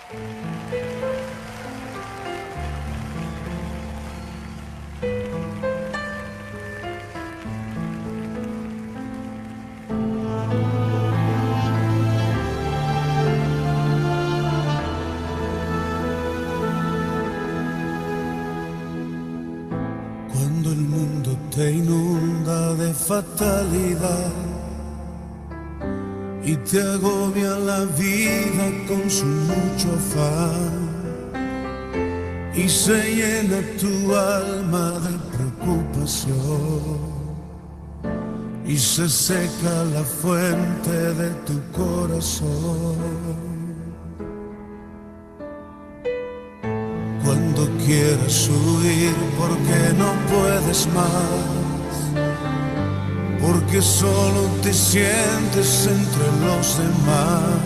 Cuando el mundo te inunda de fatalidad y te agobia la vida con su mucho afán y se llena tu alma de preocupación y se seca la fuente de tu corazón. Cuando quieras huir porque no puedes más, porque solo te sientes entre los demás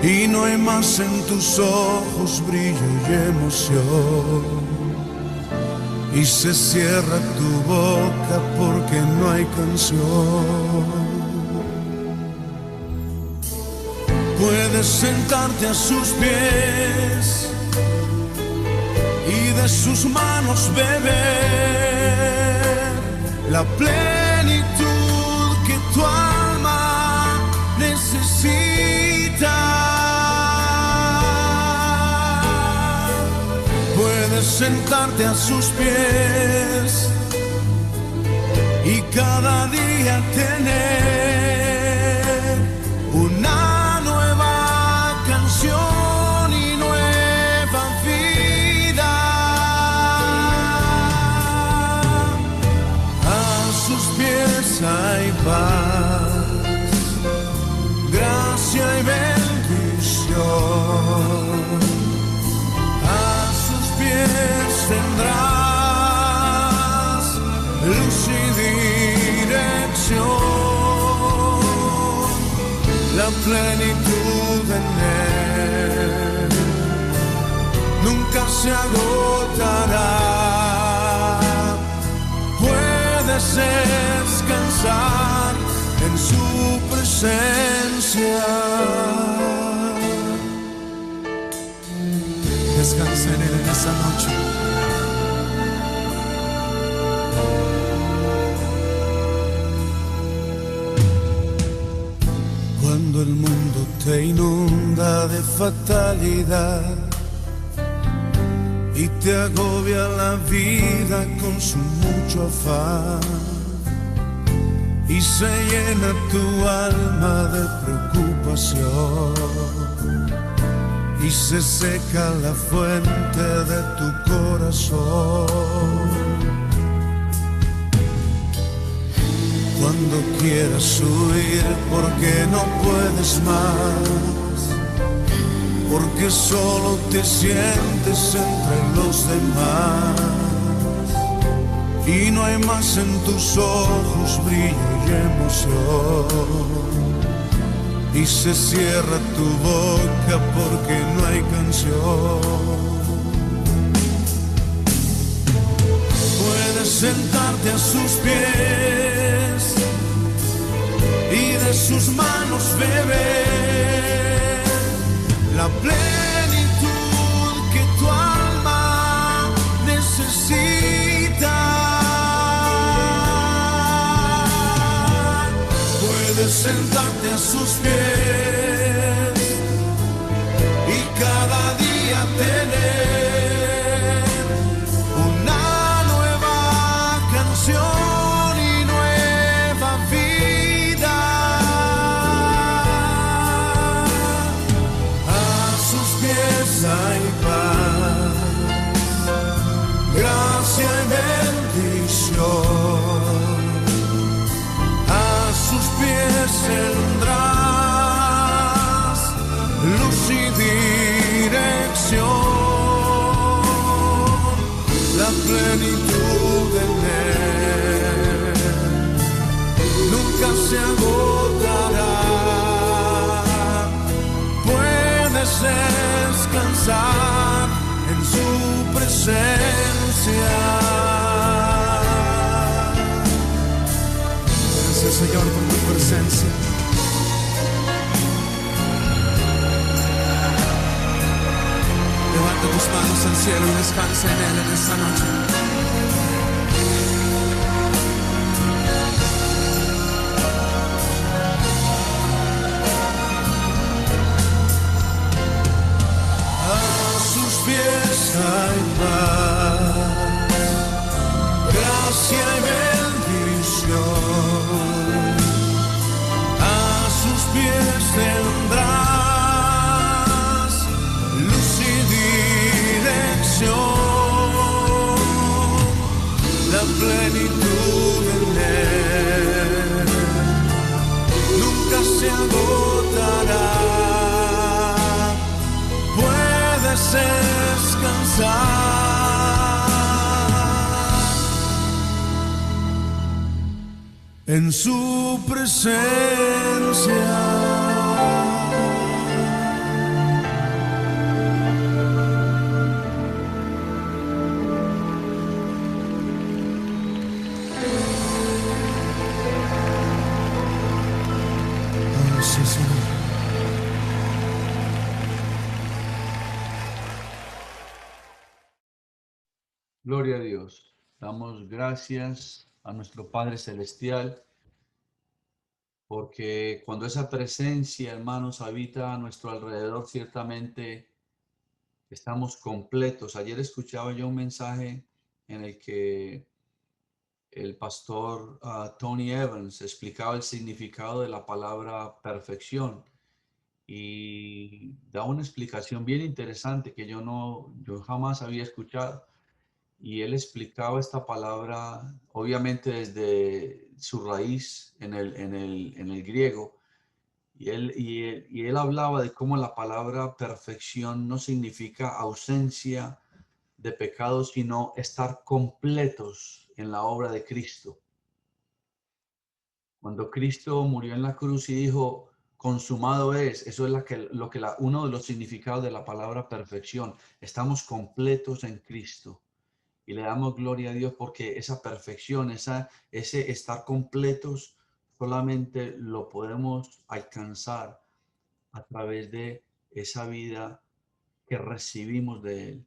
y no hay más en tus ojos brillo y emoción y se cierra tu boca porque no hay canción. Puedes sentarte a sus pies y de sus manos beber la plenitud que tu alma necesita. Puedes sentarte a sus pies y cada día tener una nueva canción y nueva vida. A sus pies hay paz, gracia y bendición. A sus pies tendrás luz y dirección. La plenitud en él nunca se agotará. Puedes descansar en su presencia. Descansa en él en esa noche. Cuando el mundo te inunda de fatalidad y te agobia la vida con su mucho afán y se llena tu alma de preocupación y se seca la fuente de tu corazón. Cuando quieras huir porque no puedes más, porque solo te sientes entre los demás y no hay más en tus ojos brillo y emoción y se cierra tu boca porque no hay canción. Puedes sentarte a sus pies y de sus manos beber la plenitud que tu alma necesita. Puedes sentarte a sus pies y cada día tener una nueva canción y nueva vida. A sus pies hay paz, gracia y bendición. Sus pies tendrás luz y dirección. La plenitud en él nunca se agotará. Puedes descansar en su presencia. Señor, por tu presencia. Levanta tus manos al cielo y descansa en Él en esta noche. A sus pies hay paz, gracia y bendición. A sus pies tendrás luz y dirección, la plenitud en Él nunca se agotará. Puedes descansar en su presencia. Gloria a Dios. Damos gracias a nuestro Padre Celestial, porque cuando esa presencia, hermanos, habita a nuestro alrededor, ciertamente estamos completos. Ayer escuchaba yo un mensaje en el que el pastor Tony Evans explicaba el significado de la palabra perfección y da una explicación bien interesante que yo jamás había escuchado. Y él explicaba esta palabra, obviamente desde su raíz en el griego, y él hablaba de cómo la palabra perfección no significa ausencia de pecado, sino estar completos en la obra de Cristo. Cuando Cristo murió en la cruz y dijo, consumado es, eso es uno de los significados de la palabra perfección. Estamos completos en Cristo. Y le damos gloria a Dios porque esa perfección, ese estar completos, solamente lo podemos alcanzar a través de esa vida que recibimos de Él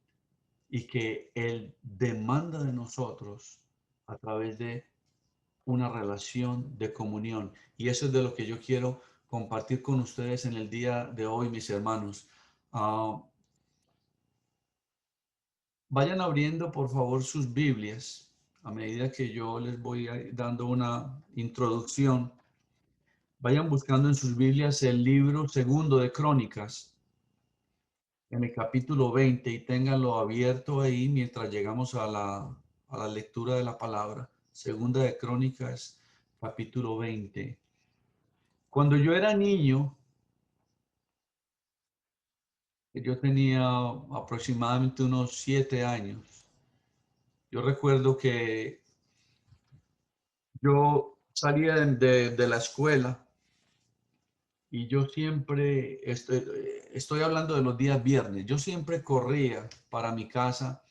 y que Él demanda de nosotros a través de una relación de comunión. Y eso es de lo que yo quiero compartir con ustedes en el día de hoy, mis hermanos. Vayan abriendo, por favor, sus Biblias a medida que yo les voy dando una introducción. Vayan buscando en sus Biblias el libro segundo de Crónicas, en el capítulo 20, y ténganlo abierto ahí mientras llegamos a la lectura de la palabra. Segunda de Crónicas, capítulo 20. Cuando yo era niño, yo tenía aproximadamente unos 7 años. Yo recuerdo que yo salía de la escuela y yo siempre, estoy hablando de los días viernes, yo siempre corría para mi casa.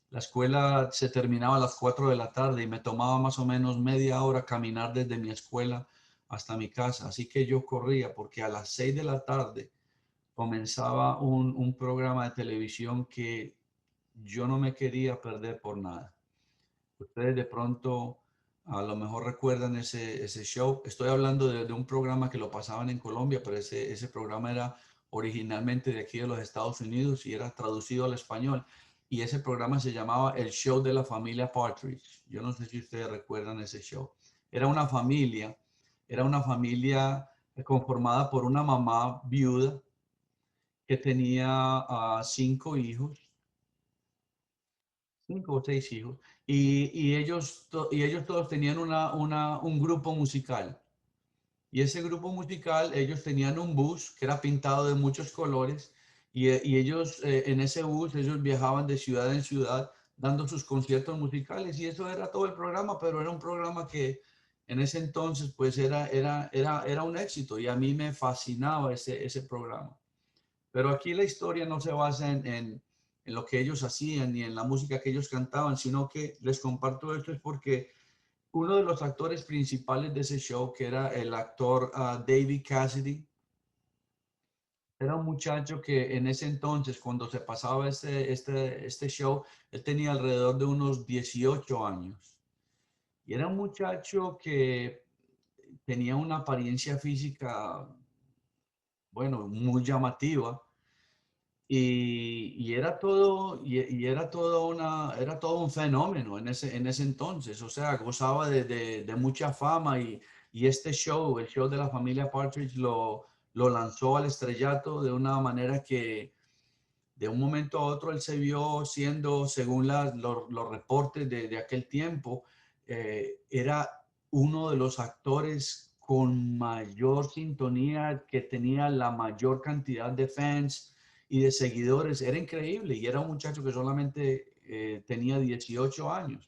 La escuela se terminaba a las 4 de la tarde y me tomaba más o menos media hora caminar desde mi escuela hasta mi casa. Así que yo corría porque a las 6 de la tarde comenzaba un programa de televisión que yo no me quería perder por nada. Ustedes de pronto a lo mejor recuerdan ese show. Estoy hablando de un programa que lo pasaban en Colombia, pero ese programa era originalmente de aquí de los Estados Unidos y era traducido al español. Y ese programa se llamaba El Show de la Familia Partridge. Yo no sé si ustedes recuerdan ese show. Era una familia, era una familia conformada por una mamá viuda que tenía 5 o 6 hijos, y ellos todos tenían un grupo musical. Y ese grupo musical, ellos tenían un bus que era pintado de muchos colores, y ellos en ese bus, ellos viajaban de ciudad en ciudad dando sus conciertos musicales, y eso era todo el programa, pero era un programa que en ese entonces pues era un éxito, y a mí me fascinaba ese programa. Pero aquí la historia no se basa en lo que ellos hacían ni en la música que ellos cantaban, sino que les comparto esto es porque uno de los actores principales de ese show, que era el actor David Cassidy, Era un muchacho que en ese entonces, cuando se pasaba este show, él tenía alrededor de unos 18 años. Y era un muchacho que tenía una apariencia física, bueno, muy llamativa. Y era todo, era todo un fenómeno en ese entonces. O sea, gozaba de mucha fama y este show, el show de la familia Partridge, lo lanzó al estrellato de una manera que de un momento a otro él se vio siendo, según los reportes de aquel tiempo, era uno de los actores con mayor sintonía, que tenía la mayor cantidad de fans y de seguidores. Era increíble y era un muchacho que solamente tenía 18 años.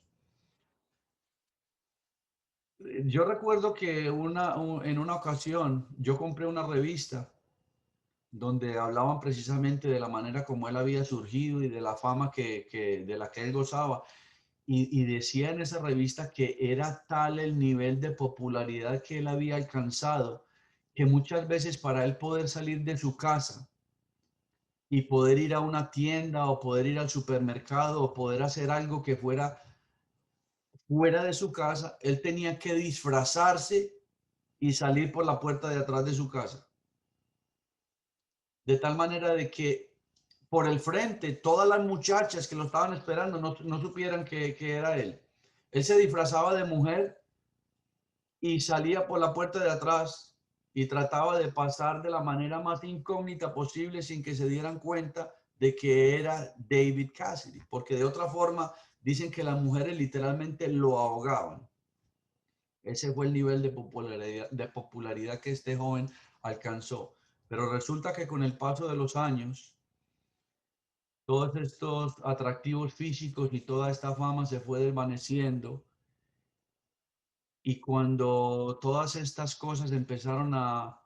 Yo recuerdo que en una ocasión yo compré una revista donde hablaban precisamente de la manera como él había surgido y de la fama de la que él gozaba. Y decía en esa revista que era tal el nivel de popularidad que él había alcanzado, que muchas veces para él poder salir de su casa y poder ir a una tienda o poder ir al supermercado o poder hacer algo que fuera fuera de su casa, él tenía que disfrazarse y salir por la puerta de atrás de su casa. De tal manera de que por el frente todas las muchachas que lo estaban esperando no supieran que era él. Él se disfrazaba de mujer y salía por la puerta de atrás y trataba de pasar de la manera más incógnita posible sin que se dieran cuenta de que era David Cassidy, porque de otra forma dicen que las mujeres literalmente lo ahogaban. Ese fue el nivel de popularidad que este joven alcanzó. Pero resulta que con el paso de los años, todos estos atractivos físicos y toda esta fama se fue desvaneciendo. Y cuando todas estas cosas empezaron a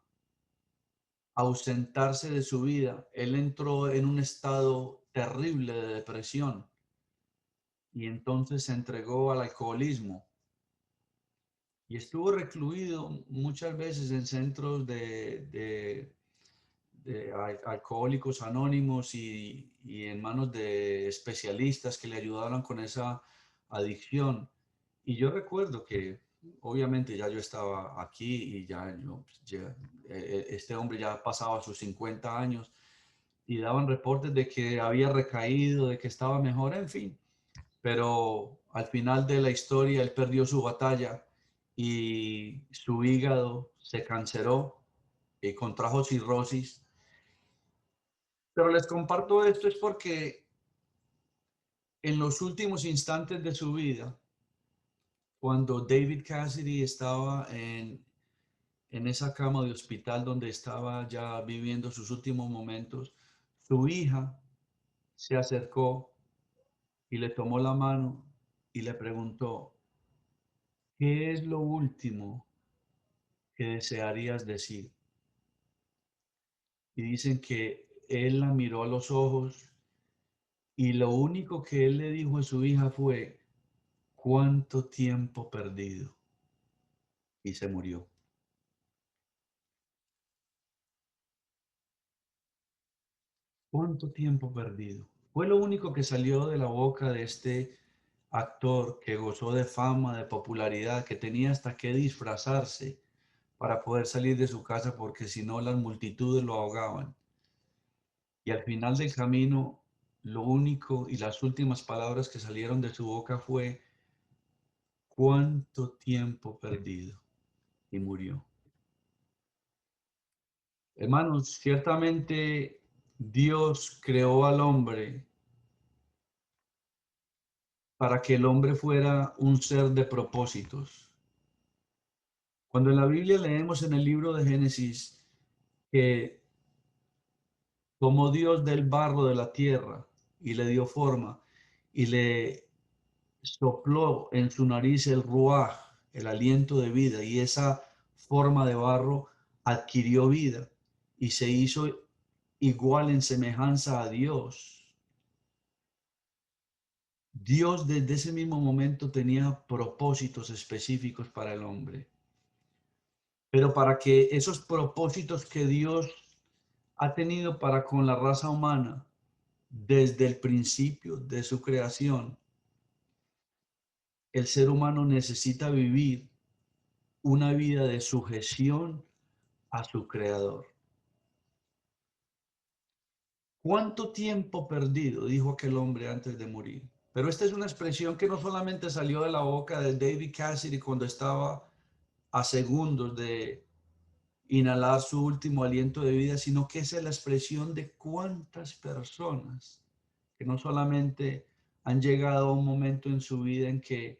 ausentarse de su vida, él entró en un estado terrible de depresión y entonces se entregó al alcoholismo y estuvo recluido muchas veces en centros de alcohólicos anónimos y en manos de especialistas que le ayudaron con esa adicción. Y yo recuerdo que obviamente ya yo estaba aquí y ya, este hombre ya pasaba sus 50 años y daban reportes de que había recaído, de que estaba mejor, en fin. Pero al final de la historia él perdió su batalla y su hígado se canceró y contrajo cirrosis. Pero les comparto esto es porque en los últimos instantes de su vida, cuando David Cassidy estaba en esa cama de hospital donde estaba ya viviendo sus últimos momentos, su hija se acercó y le tomó la mano y le preguntó, ¿qué es lo último que desearías decir? Y dicen que él la miró a los ojos y lo único que él le dijo a su hija fue, ¿cuánto tiempo perdido? Y se murió. ¿Cuánto tiempo perdido? Fue lo único que salió de la boca de este actor que gozó de fama, de popularidad, que tenía hasta que disfrazarse para poder salir de su casa porque si no las multitudes lo ahogaban. Y al final del camino, lo único y las últimas palabras que salieron de su boca fue, ¿cuánto tiempo perdido? Y murió. Hermanos, ciertamente Dios creó al hombre para que el hombre fuera un ser de propósitos. Cuando en la Biblia leemos en el libro de Génesis que tomó Dios del barro de la tierra y le dio forma y le sopló en su nariz el ruaj, el aliento de vida, y esa forma de barro adquirió vida y se hizo igual en semejanza a Dios. Dios desde ese mismo momento tenía propósitos específicos para el hombre. Pero para que esos propósitos que Dios ha tenido para con la raza humana desde el principio de su creación. El ser humano necesita vivir una vida de sujeción a su creador. ¿Cuánto tiempo perdido? Dijo aquel hombre antes de morir. Pero esta es una expresión que no solamente salió de la boca de David Cassidy cuando estaba a segundos de inhalar su último aliento de vida, sino que es la expresión de cuántas personas que no solamente han llegado a un momento en su vida en que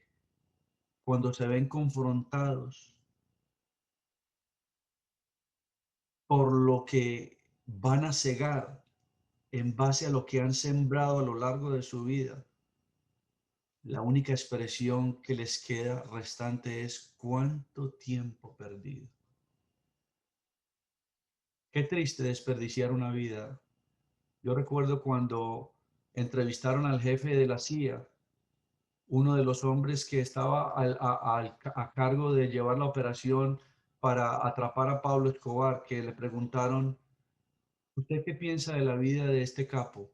cuando se ven confrontados por lo que van a cegar en base a lo que han sembrado a lo largo de su vida, la única expresión que les queda restante es cuánto tiempo perdido. Qué triste desperdiciar una vida. Yo recuerdo cuando entrevistaron al jefe de la CIA, uno de los hombres que estaba a cargo de llevar la operación para atrapar a Pablo Escobar, que le preguntaron, ¿usted qué piensa de la vida de este capo?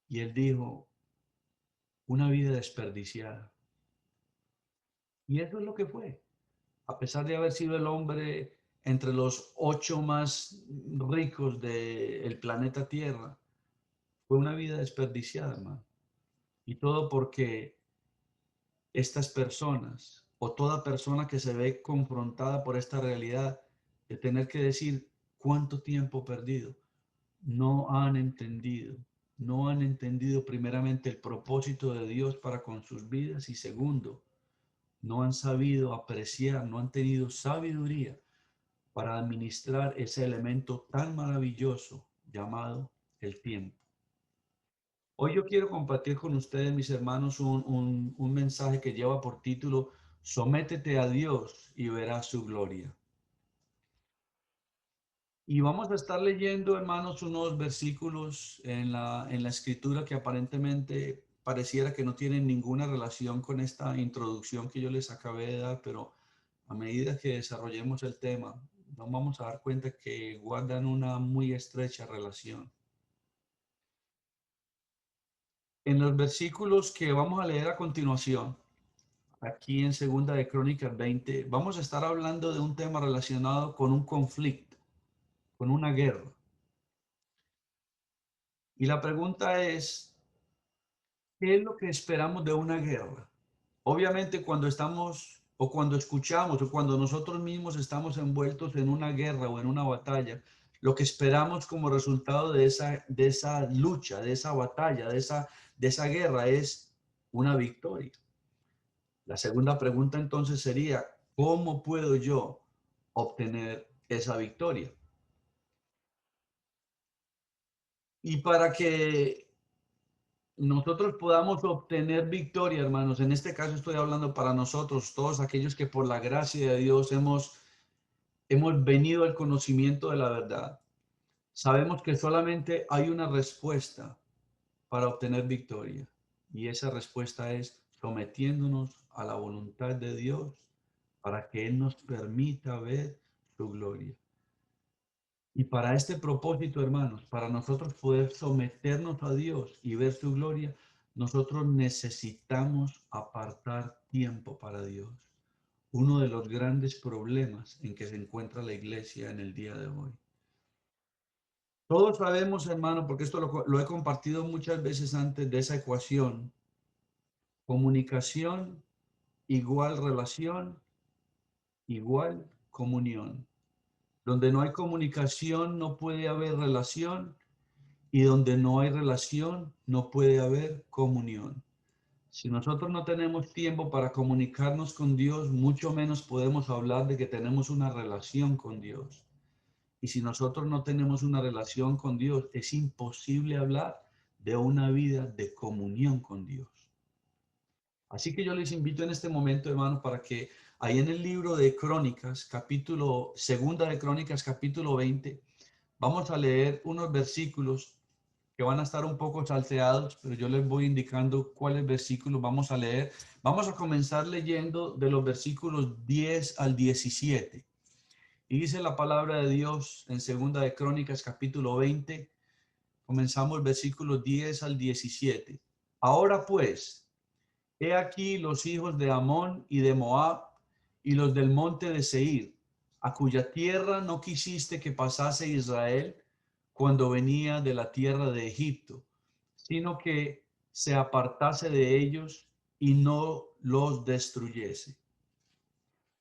Y él dijo, una vida desperdiciada. Y eso es lo que fue. A pesar de haber sido el hombre entre los 8 más ricos del planeta Tierra, fue una vida desperdiciada, hermano. Y todo porque estas personas o toda persona que se ve confrontada por esta realidad de tener que decir cuánto tiempo perdido, no han entendido primeramente el propósito de Dios para con sus vidas y segundo, no han sabido apreciar, no han tenido sabiduría para administrar ese elemento tan maravilloso llamado el tiempo. Hoy yo quiero compartir con ustedes, mis hermanos, un mensaje que lleva por título Sométete a Dios y verás su gloria. Y vamos a estar leyendo, hermanos, unos versículos en la escritura que aparentemente pareciera que no tienen ninguna relación con esta introducción que yo les acabé de dar, pero a medida que desarrollemos el tema, nos vamos a dar cuenta que guardan una muy estrecha relación. En los versículos que vamos a leer a continuación, aquí en Segunda de Crónicas 20, vamos a estar hablando de un tema relacionado con un conflicto, con una guerra. Y la pregunta es, ¿qué es lo que esperamos de una guerra? Obviamente cuando estamos o cuando escuchamos o cuando nosotros mismos estamos envueltos en una guerra o en una batalla, lo que esperamos como resultado de esa lucha, de esa batalla, de esa guerra es una victoria. La segunda pregunta entonces sería, ¿cómo puedo yo obtener esa victoria? Y para que nosotros podamos obtener victoria, hermanos, en este caso estoy hablando para nosotros, todos aquellos que por la gracia de Dios hemos venido al conocimiento de la verdad. Sabemos que solamente hay una respuesta para obtener victoria y esa respuesta es sometiéndonos a la voluntad de Dios para que Él nos permita ver su gloria. Y para este propósito, hermanos, para nosotros poder someternos a Dios y ver su gloria, nosotros necesitamos apartar tiempo para Dios. Uno de los grandes problemas en que se encuentra la iglesia en el día de hoy. Todos sabemos, hermano, porque esto lo he compartido muchas veces antes de esa ecuación, comunicación igual relación igual comunión. Donde no hay comunicación no puede haber relación y donde no hay relación no puede haber comunión. Si nosotros no tenemos tiempo para comunicarnos con Dios, mucho menos podemos hablar de que tenemos una relación con Dios. Y si nosotros no tenemos una relación con Dios, es imposible hablar de una vida de comunión con Dios. Así que yo les invito en este momento, hermanos, para que ahí en el libro de Crónicas, segunda de Crónicas, capítulo 20, vamos a leer unos versículos que van a estar un poco salteados, pero yo les voy indicando cuáles versículos vamos a leer. Vamos a comenzar leyendo de los versículos 10 al 17. Y dice la palabra de Dios en Segunda de Crónicas, capítulo 20, comenzamos versículos 10 al 17. Ahora pues, he aquí los hijos de Amón y de Moab y los del monte de Seir, a cuya tierra no quisiste que pasase Israel cuando venía de la tierra de Egipto, sino que se apartase de ellos y no los destruyese.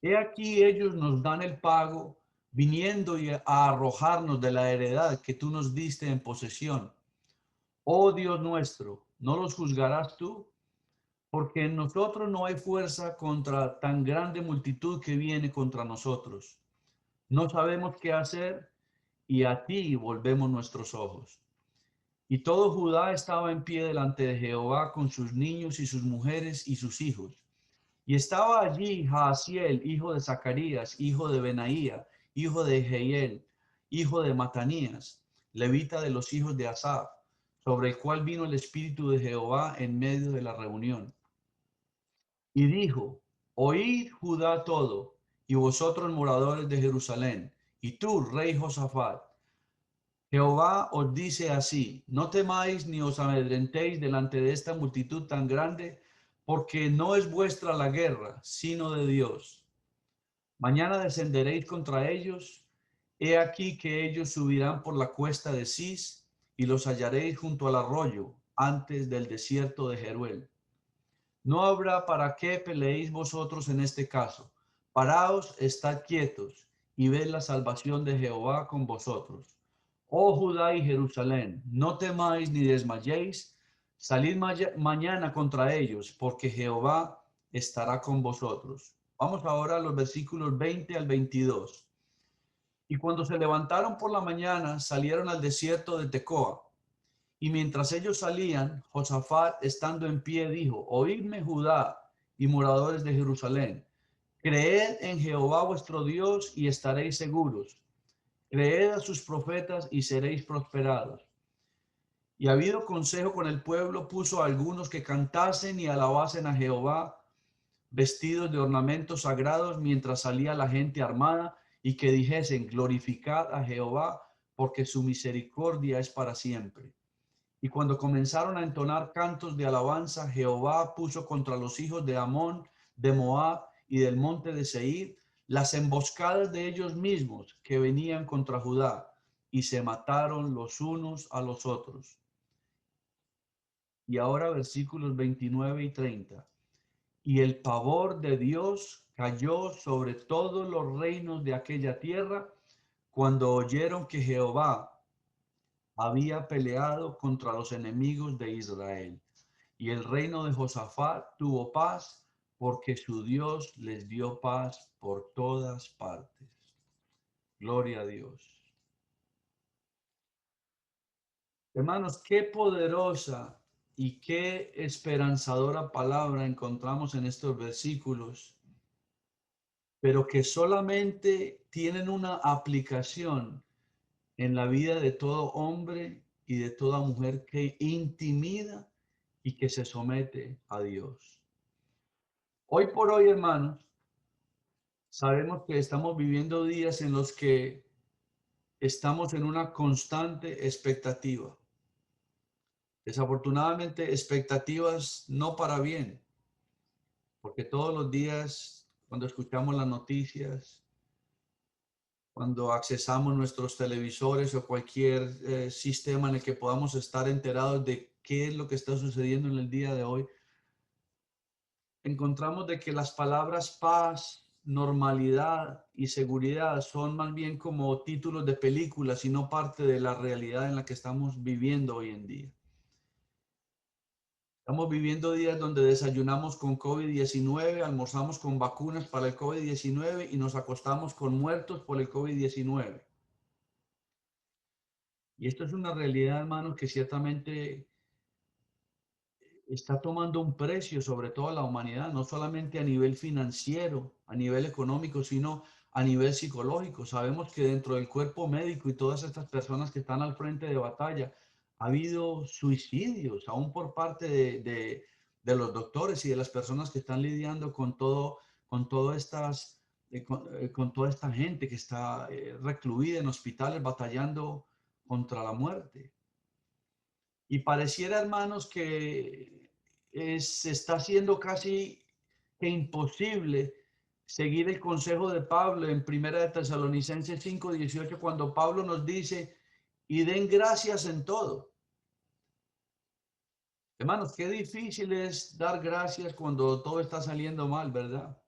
He aquí ellos nos dan el pago, viniendo a arrojarnos de la heredad que tú nos diste en posesión. Oh Dios nuestro, ¿no los juzgarás tú? Porque en nosotros no hay fuerza contra tan grande multitud que viene contra nosotros. No sabemos qué hacer y a ti volvemos nuestros ojos. Y todo Judá estaba en pie delante de Jehová con sus niños y sus mujeres y sus hijos. Y estaba allí Jaasiel, hijo de Zacarías, hijo de Benaía, hijo de Jehiel, hijo de Matanías, levita de los hijos de Asaf, sobre el cual vino el Espíritu de Jehová en medio de la reunión. Y dijo, oíd Judá todo, y vosotros moradores de Jerusalén, y tú, rey Josafat, Jehová os dice así, no temáis ni os amedrentéis delante de esta multitud tan grande, porque no es vuestra la guerra, sino de Dios. Mañana descenderéis contra ellos, he aquí que ellos subirán por la cuesta de Cis, y los hallaréis junto al arroyo, antes del desierto de Jeruel. No habrá para qué peleéis vosotros en este caso. Paraos, estad quietos, y ved la salvación de Jehová con vosotros. Oh Judá y Jerusalén, no temáis ni desmayéis, salid mañana contra ellos, porque Jehová estará con vosotros. Vamos ahora a los versículos 20 al 22. Y cuando se levantaron por la mañana, salieron al desierto de Tecoa. Y mientras ellos salían, Josafat, estando en pie, dijo, oídme Judá y moradores de Jerusalén, creed en Jehová vuestro Dios y estaréis seguros. Creed a sus profetas y seréis prosperados. Y habido consejo con el pueblo, puso a algunos que cantasen y alabasen a Jehová, vestidos de ornamentos sagrados, mientras salía la gente armada, y que dijesen, glorificad a Jehová, porque su misericordia es para siempre. Y cuando comenzaron a entonar cantos de alabanza, Jehová puso contra los hijos de Amón, de Moab y del monte de Seir las emboscadas de ellos mismos que venían contra Judá, y se mataron los unos a los otros. Y ahora versículos 29 y 30. Y el pavor de Dios cayó sobre todos los reinos de aquella tierra cuando oyeron que Jehová había peleado contra los enemigos de Israel. Y el reino de Josafat tuvo paz porque su Dios les dio paz por todas partes. Gloria a Dios. Hermanos, qué poderosa y qué esperanzadora palabra encontramos en estos versículos, pero que solamente tienen una aplicación en la vida de todo hombre y de toda mujer que intimida y que se somete a Dios. Hoy por hoy, hermanos, sabemos que estamos viviendo días en los que estamos en una constante expectativa. Desafortunadamente, expectativas no para bien, porque todos los días, cuando escuchamos las noticias, cuando accesamos nuestros televisores o cualquier sistema en el que podamos estar enterados de qué es lo que está sucediendo en el día de hoy, encontramos de que las palabras paz, normalidad y seguridad son más bien como títulos de películas y no parte de la realidad en la que estamos viviendo hoy en día. Estamos viviendo días donde desayunamos con COVID-19, almorzamos con vacunas para el COVID-19 y nos acostamos con muertos por el COVID-19. Y esto es una realidad, hermanos, que ciertamente está tomando un precio sobre toda la humanidad, no solamente a nivel financiero, a nivel económico, sino a nivel psicológico. Sabemos que dentro del cuerpo médico y todas estas personas que están al frente de batalla, ha habido suicidios, aún por parte de los doctores y de las personas que están lidiando con todo estas con toda esta gente que está recluida en hospitales batallando contra la muerte. Y pareciera, hermanos, que se está haciendo casi que imposible seguir el consejo de Pablo en Primera de Tesalonicenses 5:18, cuando Pablo nos dice, y den gracias en todo. Hermanos, qué difícil es dar gracias cuando todo está saliendo mal, ¿verdad?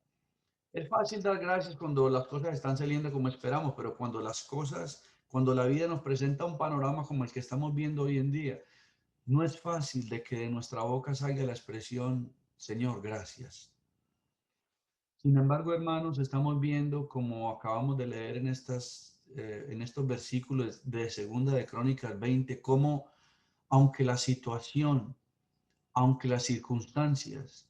Es fácil dar gracias cuando las cosas están saliendo como esperamos, pero cuando la vida nos presenta un panorama como el que estamos viendo hoy en día, no es fácil de que de nuestra boca salga la expresión, Señor, gracias. Sin embargo, hermanos, estamos viendo, como acabamos de leer en estos versículos de Segunda de Crónicas 20, cómo aunque la situación, aunque las circunstancias,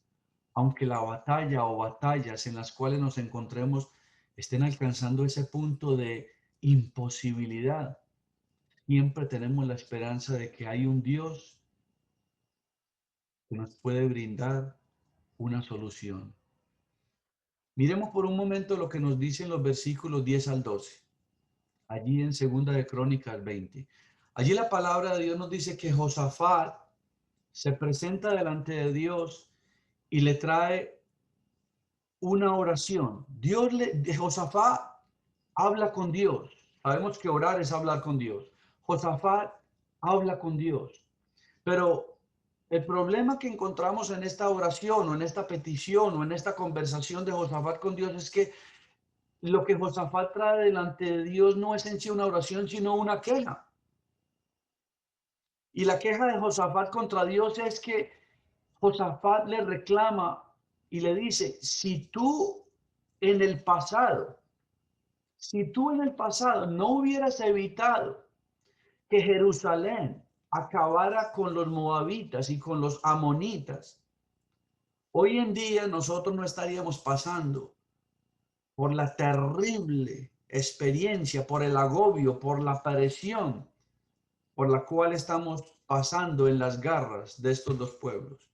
aunque la batalla o batallas en las cuales nos encontremos estén alcanzando ese punto de imposibilidad, siempre tenemos la esperanza de que hay un Dios que nos puede brindar una solución. Miremos por un momento lo que nos dicen los versículos 10 al 12, allí en Segunda de Crónicas 20. Allí la palabra de Dios nos dice que Josafat se presenta delante de Dios y le trae una oración. Josafat habla con Dios. Sabemos que orar es hablar con Dios. Josafat habla con Dios. Pero el problema que encontramos en esta oración o en esta petición o en esta conversación de Josafat con Dios es que lo que Josafat trae delante de Dios no es en sí una oración, sino una queja. Y la queja de Josafat contra Dios es que Josafat le reclama y le dice, en el pasado, si tú en el pasado no hubieras evitado que Jerusalén acabara con los moabitas y con los amonitas, hoy en día nosotros no estaríamos pasando por la terrible experiencia, por el agobio, por la presión por la cual estamos pasando en las garras de estos dos pueblos.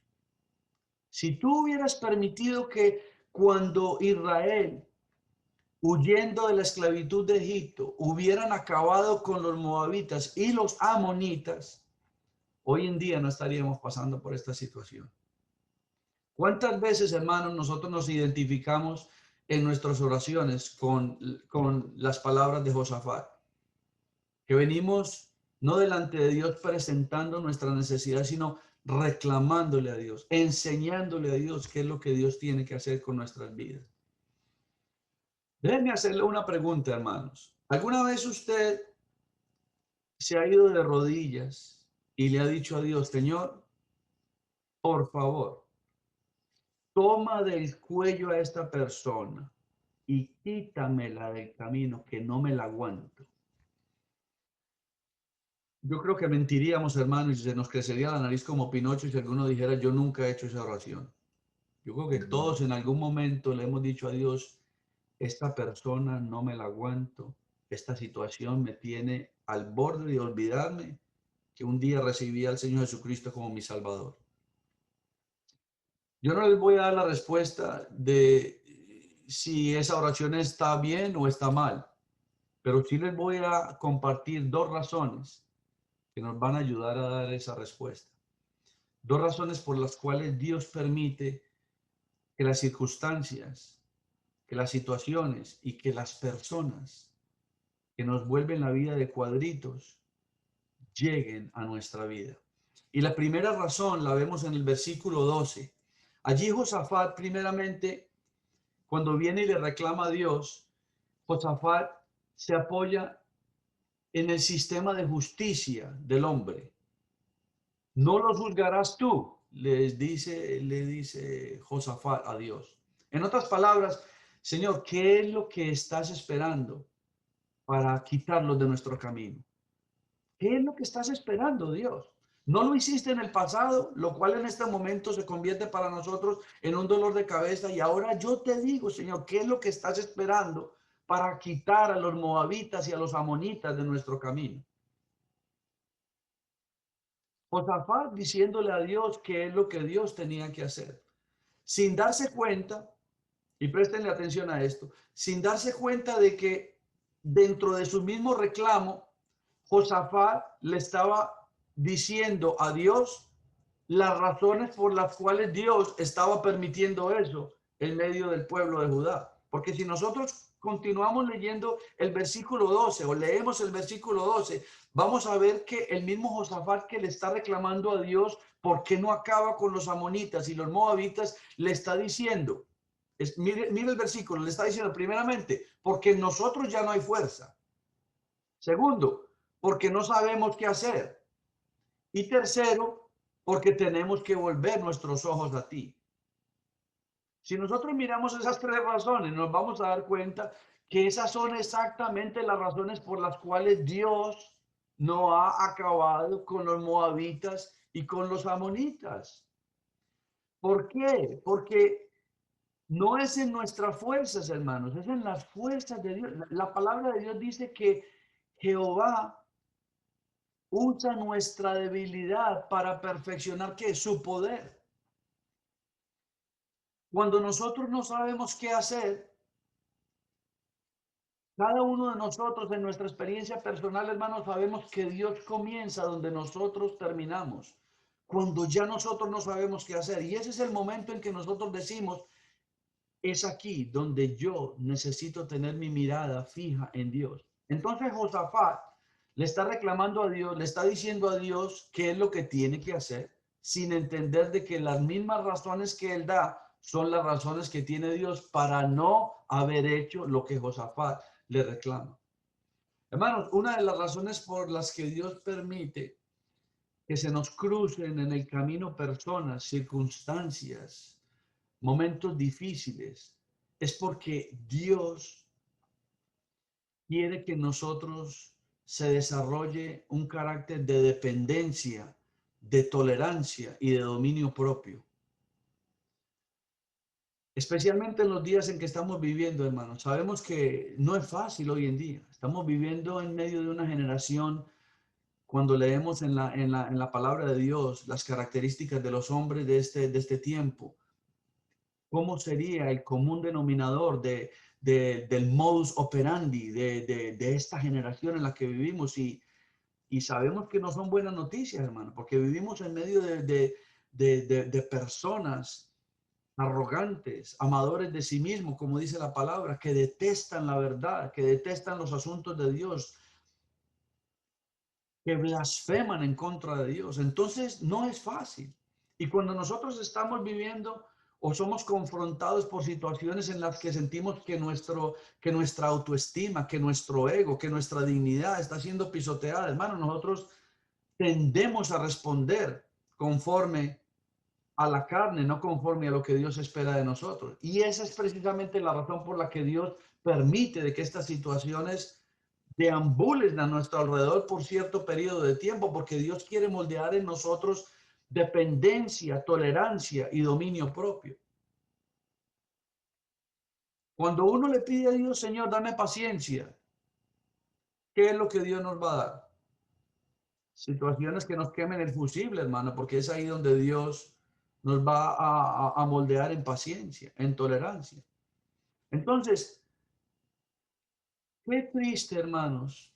Si tú hubieras permitido que cuando Israel, huyendo de la esclavitud de Egipto, hubieran acabado con los moabitas y los amonitas, hoy en día no estaríamos pasando por esta situación. ¿Cuántas veces, hermanos, nosotros nos identificamos en nuestras oraciones con las palabras de Josafat? Que venimos no delante de Dios presentando nuestra necesidad, sino reclamándole a Dios, enseñándole a Dios qué es lo que Dios tiene que hacer con nuestras vidas. Déjenme hacerle una pregunta, hermanos. ¿Alguna vez usted se ha ido de rodillas y le ha dicho a Dios, Señor, por favor, toma del cuello a esta persona y quítamela del camino, que no me la aguanto? Yo creo que mentiríamos, hermanos, y se nos crecería la nariz como Pinocho si alguno dijera, yo nunca he hecho esa oración. Yo creo que todos en algún momento le hemos dicho a Dios, esta persona no me la aguanto, esta situación me tiene al borde de olvidarme que un día recibí al Señor Jesucristo como mi Salvador. Yo no les voy a dar la respuesta de si esa oración está bien o está mal, pero sí les voy a compartir dos razones que nos van a ayudar a dar esa respuesta. Dos razones por las cuales Dios permite que las circunstancias, que las situaciones y que las personas que nos vuelven la vida de cuadritos lleguen a nuestra vida. Y la primera razón la vemos en el versículo 12. Allí Josafat, primeramente, cuando viene y le reclama a Dios, Josafat se apoya en el sistema de justicia del hombre. No los juzgarás tú, le dice Josafat a Dios. En otras palabras, Señor, ¿qué es lo que estás esperando para quitarlos de nuestro camino? ¿Qué es lo que estás esperando, Dios? No lo hiciste en el pasado, lo cual en este momento se convierte para nosotros en un dolor de cabeza. Y ahora yo te digo, Señor, ¿qué es lo que estás esperando para quitar a los moabitas y a los amonitas de nuestro camino? Josafat diciéndole a Dios qué es lo que Dios tenía que hacer, sin darse cuenta Y préstenle atención a esto, sin darse cuenta de que dentro de su mismo reclamo, Josafat le estaba diciendo a Dios las razones por las cuales Dios estaba permitiendo eso en medio del pueblo de Judá. Porque si nosotros continuamos leyendo el versículo 12 o leemos el versículo 12, vamos a ver que el mismo Josafat que le está reclamando a Dios por qué no acaba con los amonitas y los moabitas, le está diciendo, mire el versículo, le está diciendo primeramente, porque nosotros ya no hay fuerza. Segundo, porque no sabemos qué hacer. Y tercero, porque tenemos que volver nuestros ojos a ti. Si nosotros miramos esas tres razones, nos vamos a dar cuenta que esas son exactamente las razones por las cuales Dios no ha acabado con los moabitas y con los amonitas. ¿Por qué? Porque no es en nuestras fuerzas, hermanos, es en las fuerzas de Dios. La palabra de Dios dice que Jehová usa nuestra debilidad para perfeccionar ¿qué? Su poder. Cuando nosotros no sabemos qué hacer, cada uno de nosotros en nuestra experiencia personal, hermanos, sabemos que Dios comienza donde nosotros terminamos. Cuando ya nosotros no sabemos qué hacer. Y ese es el momento en que nosotros decimos, es aquí donde yo necesito tener mi mirada fija en Dios. Entonces Josafat le está reclamando a Dios, le está diciendo a Dios qué es lo que tiene que hacer, sin entender de que las mismas razones que él da son las razones que tiene Dios para no haber hecho lo que Josafat le reclama. Hermanos, una de las razones por las que Dios permite que se nos crucen en el camino personas, circunstancias, momentos difíciles, es porque Dios quiere que nosotros se desarrolle un carácter de dependencia, de tolerancia y de dominio propio. Especialmente en los días en que estamos viviendo, hermanos. Sabemos que no es fácil hoy en día. Estamos viviendo en medio de una generación, cuando leemos en la palabra de Dios las características de los hombres de este tiempo. ¿Cómo sería el común denominador del modus operandi de esta generación en la que vivimos? Y sabemos que no son buenas noticias, hermano, porque vivimos en medio de personas arrogantes, amadores de sí mismos, como dice la palabra, que detestan la verdad, que detestan los asuntos de Dios, que blasfeman en contra de Dios. Entonces, no es fácil. Y cuando nosotros estamos viviendo o somos confrontados por situaciones en las que sentimos que nuestra autoestima, que nuestro ego, que nuestra dignidad está siendo pisoteada, hermano, nosotros tendemos a responder conforme a la carne, no conforme a lo que Dios espera de nosotros. Y esa es precisamente la razón por la que Dios permite de que estas situaciones deambulen a nuestro alrededor por cierto periodo de tiempo, porque Dios quiere moldear en nosotros dependencia, tolerancia y dominio propio. Cuando uno le pide a Dios, Señor, dame paciencia, ¿qué es lo que Dios nos va a dar? Situaciones que nos quemen el fusible, hermano, porque es ahí donde Dios nos va a moldear en paciencia, en tolerancia. Entonces, qué triste, hermanos,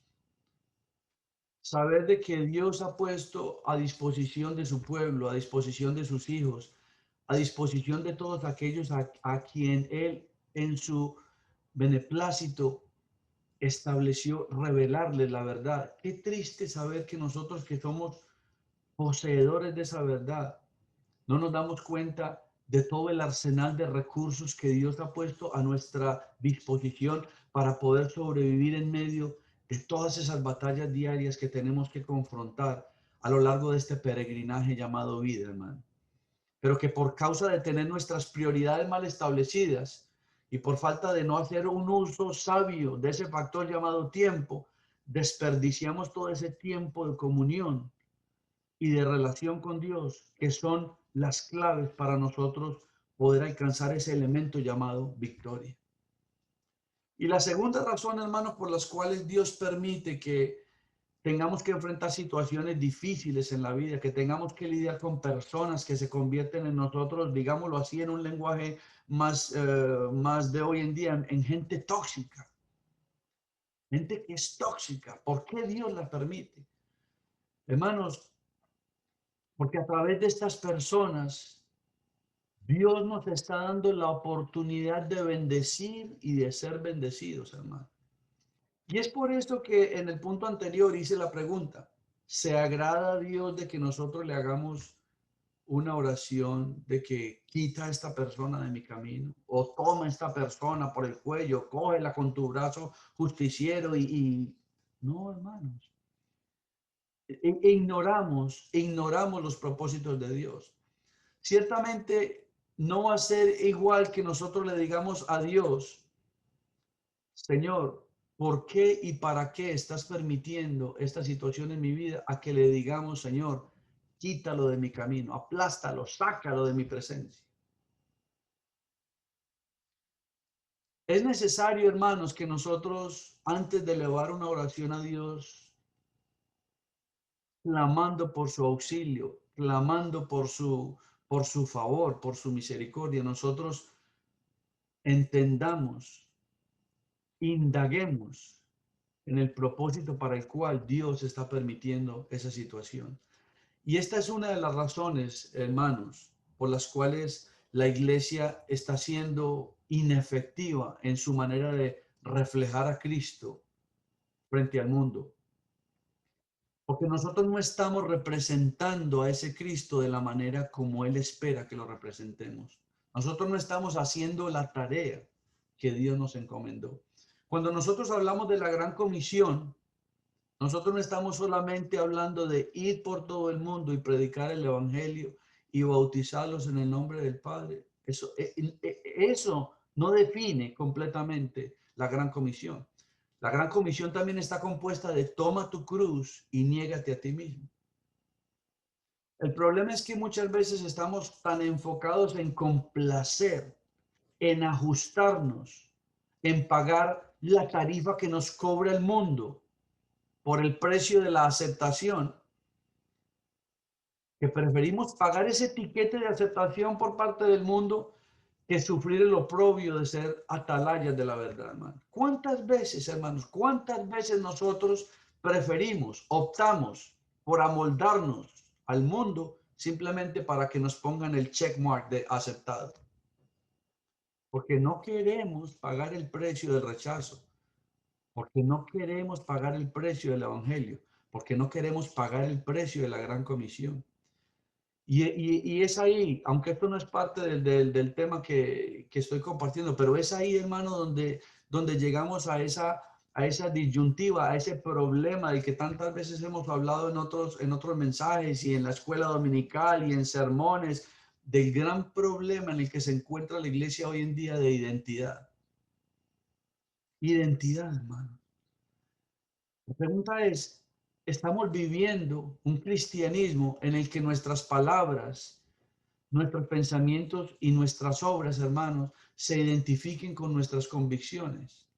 saber de que Dios ha puesto a disposición de su pueblo, a disposición de sus hijos, a disposición de todos aquellos a quien Él en su beneplácito estableció revelarles la verdad. Qué triste saber que nosotros que somos poseedores de esa verdad, no nos damos cuenta de todo el arsenal de recursos que Dios ha puesto a nuestra disposición para poder sobrevivir en medio de todas esas batallas diarias que tenemos que confrontar a lo largo de este peregrinaje llamado vida, hermano. Pero que por causa de tener nuestras prioridades mal establecidas y por falta de no hacer un uso sabio de ese factor llamado tiempo, desperdiciamos todo ese tiempo de comunión y de relación con Dios, que son las claves para nosotros poder alcanzar ese elemento llamado victoria. Y la segunda razón, hermanos, por las cuales Dios permite que tengamos que enfrentar situaciones difíciles en la vida, que tengamos que lidiar con personas que se convierten en nosotros, digámoslo así, en un lenguaje más de hoy en día, en gente tóxica, gente que es tóxica. ¿Por qué Dios la permite? Hermanos, porque a través de estas personas, Dios nos está dando la oportunidad de bendecir y de ser bendecidos, hermano. Y es por esto que en el punto anterior hice la pregunta, ¿se agrada a Dios de que nosotros le hagamos una oración de que quita a esta persona de mi camino? O toma a esta persona por el cuello, cógela con tu brazo justiciero No, hermanos. Ignoramos los propósitos de Dios. Ciertamente no va a ser igual que nosotros le digamos a Dios, Señor, ¿por qué y para qué estás permitiendo esta situación en mi vida? A que le digamos, Señor, quítalo de mi camino, aplástalo, sácalo de mi presencia. Es necesario, hermanos, que nosotros, antes de elevar una oración a Dios, clamando por su auxilio, clamando por su favor, por su misericordia, nosotros entendamos, indaguemos en el propósito para el cual Dios está permitiendo esa situación. Y esta es una de las razones, hermanos, por las cuales la iglesia está siendo inefectiva en su manera de reflejar a Cristo frente al mundo. Porque nosotros no estamos representando a ese Cristo de la manera como Él espera que lo representemos. Nosotros no estamos haciendo la tarea que Dios nos encomendó. Cuando nosotros hablamos de la gran comisión, nosotros no estamos solamente hablando de ir por todo el mundo y predicar el evangelio y bautizarlos en el nombre del Padre. Eso no define completamente la gran comisión. La gran comisión también está compuesta de toma tu cruz y niégate a ti mismo. El problema es que muchas veces estamos tan enfocados en complacer, en ajustarnos, en pagar la tarifa que nos cobra el mundo por el precio de la aceptación, que preferimos pagar ese tiquete de aceptación por parte del mundo que sufrir el oprobio de ser atalayas de la verdad, hermano. ¿Cuántas veces, hermanos, cuántas veces nosotros preferimos, optamos por amoldarnos al mundo simplemente para que nos pongan el checkmark de aceptado? Porque no queremos pagar el precio del rechazo, porque no queremos pagar el precio del evangelio, porque no queremos pagar el precio de la gran comisión. Y es ahí, aunque esto no es parte del tema que estoy compartiendo, pero es ahí, hermano, donde llegamos a esa disyuntiva, a ese problema del que tantas veces hemos hablado en otros mensajes y en la escuela dominical y en sermones, del gran problema en el que se encuentra la iglesia hoy en día de identidad. Identidad, hermano. La pregunta es, ¿estamos viviendo un cristianismo en el que nuestras palabras, nuestros pensamientos y nuestras obras, hermanos, se identifiquen con nuestras convicciones?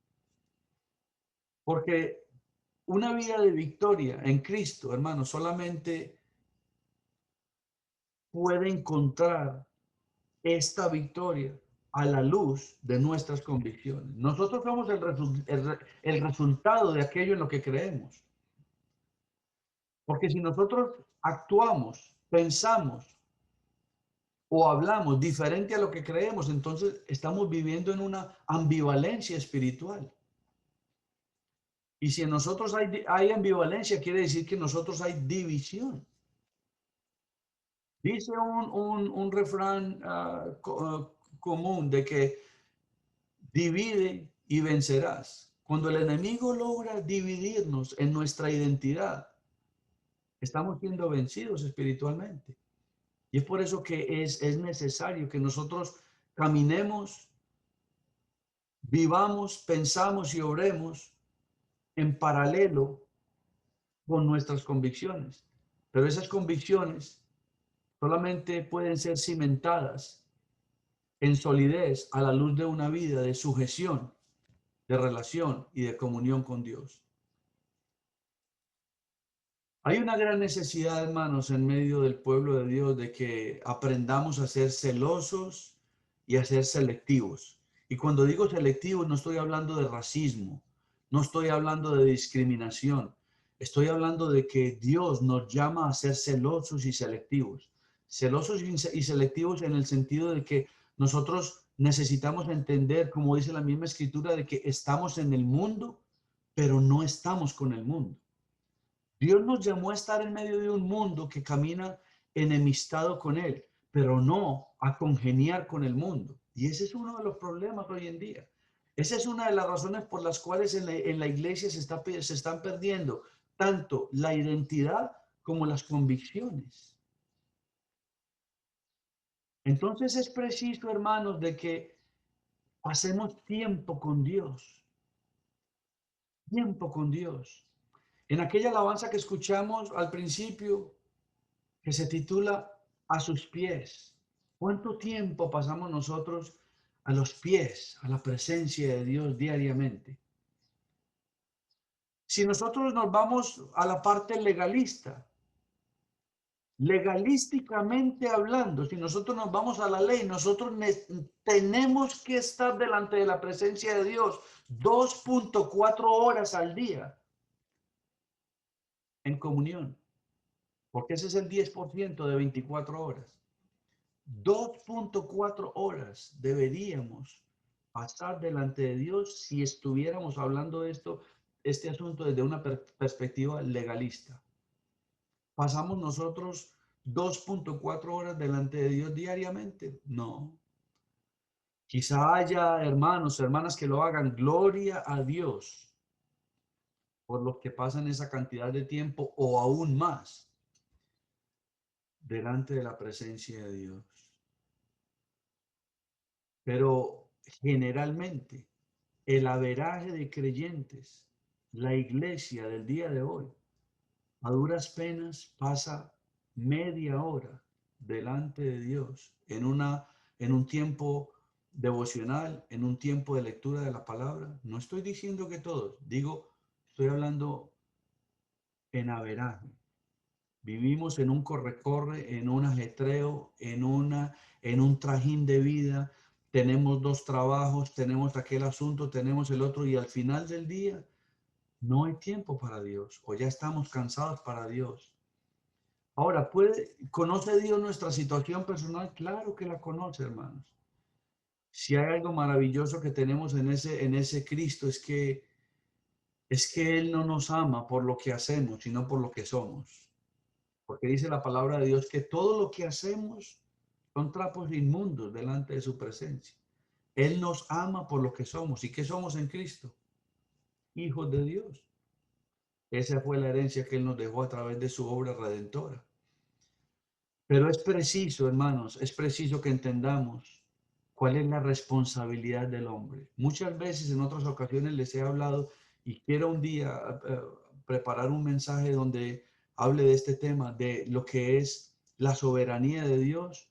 Porque una vida de victoria en Cristo, hermanos, solamente puede encontrar esta victoria a la luz de nuestras convicciones. Nosotros somos el resultado de aquello en lo que creemos. Porque si nosotros actuamos, pensamos o hablamos diferente a lo que creemos, entonces estamos viviendo en una ambivalencia espiritual. Y si en nosotros hay ambivalencia, quiere decir que en nosotros hay división. Dice un refrán común de que divide y vencerás. Cuando el enemigo logra dividirnos en nuestra identidad, estamos siendo vencidos espiritualmente. Y es por eso que es necesario que nosotros caminemos, vivamos, pensamos y obremos en paralelo con nuestras convicciones. Pero esas convicciones solamente pueden ser cimentadas en solidez a la luz de una vida de sujeción, de relación y de comunión con Dios. Hay una gran necesidad, hermanos, en medio del pueblo de Dios de que aprendamos a ser celosos y a ser selectivos. Y cuando digo selectivos, no estoy hablando de racismo, no estoy hablando de discriminación, estoy hablando de que Dios nos llama a ser celosos y selectivos. Celosos y selectivos en el sentido de que nosotros necesitamos entender, como dice la misma escritura, de que estamos en el mundo, pero no estamos con el mundo. Dios nos llamó a estar en medio de un mundo que camina enemistado con Él, pero no a congeniar con el mundo. Y ese es uno de los problemas hoy en día. Esa es una de las razones por las cuales en la iglesia se están perdiendo tanto la identidad como las convicciones. Entonces es preciso, hermanos, de que pasemos tiempo con Dios, tiempo con Dios. En aquella alabanza que escuchamos al principio, que se titula A sus pies. ¿Cuánto tiempo pasamos nosotros a los pies, a la presencia de Dios diariamente? Si nosotros nos vamos a la parte legalista, legalísticamente hablando, si nosotros nos vamos a la ley, nosotros tenemos que estar delante de la presencia de Dios 2.4 horas al día en comunión, porque ese es el 10% de 24 horas. 2.4 horas deberíamos pasar delante de Dios si estuviéramos hablando de este asunto desde una perspectiva legalista. ¿Pasamos nosotros 2.4 horas delante de Dios diariamente? No. Quizá haya hermanos, hermanas que lo hagan. Gloria a Dios por los que pasan esa cantidad de tiempo o aún más delante de la presencia de Dios. Pero generalmente el averaje de creyentes, la iglesia del día de hoy, a duras penas pasa media hora delante de Dios en un tiempo devocional, en un tiempo de lectura de la palabra. No estoy diciendo que todos, estoy hablando en averaje. Vivimos en un corre-corre, en un ajetreo, en un trajín de vida. Tenemos dos trabajos, tenemos aquel asunto, tenemos el otro, y al final del día no hay tiempo para Dios, o ya estamos cansados para Dios. Ahora, ¿conoce Dios nuestra situación personal? Claro que la conoce, hermanos. Si hay algo maravilloso que tenemos en ese Cristo, es que Él no nos ama por lo que hacemos, sino por lo que somos. Porque dice la palabra de Dios que todo lo que hacemos son trapos inmundos delante de su presencia. Él nos ama por lo que somos. ¿Y qué somos en Cristo? Hijos de Dios. Esa fue la herencia que Él nos dejó a través de su obra redentora. Pero es preciso, hermanos, es preciso que entendamos cuál es la responsabilidad del hombre. Muchas veces en otras ocasiones les he hablado y quiero un día preparar un mensaje donde hable de este tema, de lo que es la soberanía de Dios,